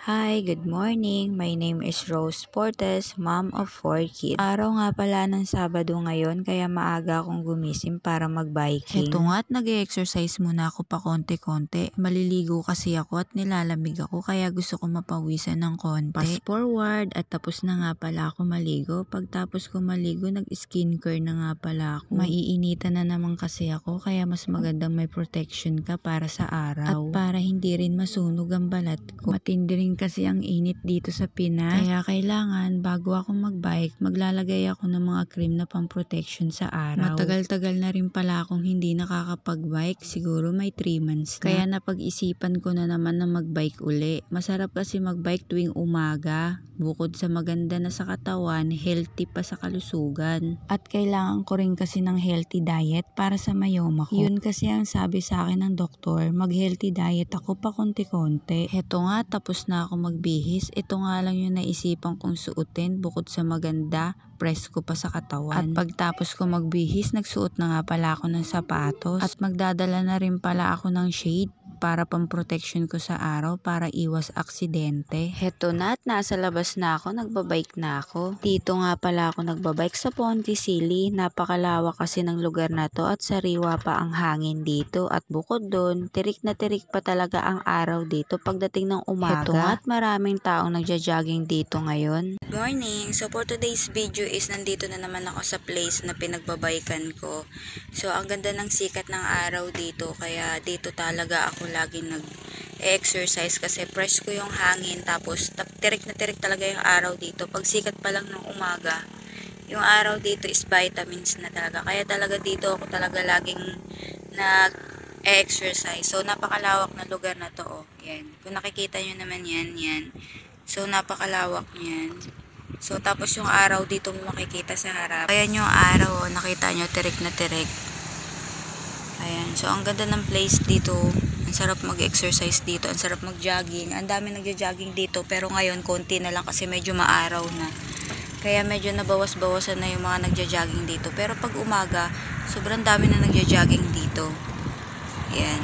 Hi, good morning. My name is Rose Portes, mom of 4 kids. Araw nga pala ng Sabado ngayon kaya maaga akong gumising para mag-biking. Heto nga't nag-exercise muna ako pa konti-konti. Maliligo kasi ako at nilalamig ako kaya gusto ko mapawisan ng konti. Fast forward at tapos na nga pala ako maligo. Pagtapos ko maligo, nag-skincare na nga pala ako. Maiinitan na naman kasi ako kaya mas magandang may protection ka para sa araw. At para hindi rin masunog ang balat ko. Matindi rin kasi ang init dito sa Pinas. Kaya kailangan bago ako mag-bike, maglalagay ako ng mga cream na pang protection sa araw. Matagal-tagal na rin pala akong hindi nakakapag-bike, siguro may 3 months na. Kaya napag-isipan ko na naman na mag-bike uli. Masarap kasi mag-bike tuwing umaga. Bukod sa maganda na sa katawan, healthy pa sa kalusugan. At kailangan ko rin kasi ng healthy diet para sa mayoma ko. Yun kasi ang sabi sa akin ng doktor, mag-healthy diet ako pa konti-konti. Heto nga, tapos na ako magbihis. Ito nga lang yung naisipan kong suotin bukod sa maganda, presko pa sa katawan. At pagtapos ko magbihis, nagsuot na nga pala ako ng sapatos. At magdadala na rin pala ako ng shade para pang protection ko sa araw para iwas aksidente. Heto na at nasa labas na ako, nagbabike na ako. Dito nga pala ako nagbabike sa Pontisili. Napakalawak kasi ng lugar na to at sariwa pa ang hangin dito. At bukod doon, tirik na tirik pa talaga ang araw dito pagdating ng umaga. Heto nga at maraming taong nagja-jogging dito ngayon. Good morning! So for today's video is nandito na naman ako sa place na pinagbabikan ko. So ang ganda ng sikat ng araw dito kaya dito talaga ako laging nag-exercise kasi fresh ko yung hangin tapos tirik na tirik talaga yung araw dito. Pag sikat pa lang ng umaga, yung araw dito is vitamins na talaga. Kaya talaga dito ako talaga laging nag-exercise. So napakalawak na lugar na to. Oh. Yan. Kung nakikita nyo naman yan. So napakalawak niyan. So tapos yung araw dito mo makikita sa harap. Ayan yung araw, nakita nyo tirik na tirik. Ayan. So ang ganda ng place dito. Ang sarap mag-exercise dito, ang sarap mag-jogging. Ang dami nagja-jogging dito pero ngayon konti na lang kasi medyo maaraw na. Kaya medyo nabawas-bawasan na yung mga nagja-jogging dito. Pero pag umaga, sobrang dami na nagja-jogging dito. Ayan.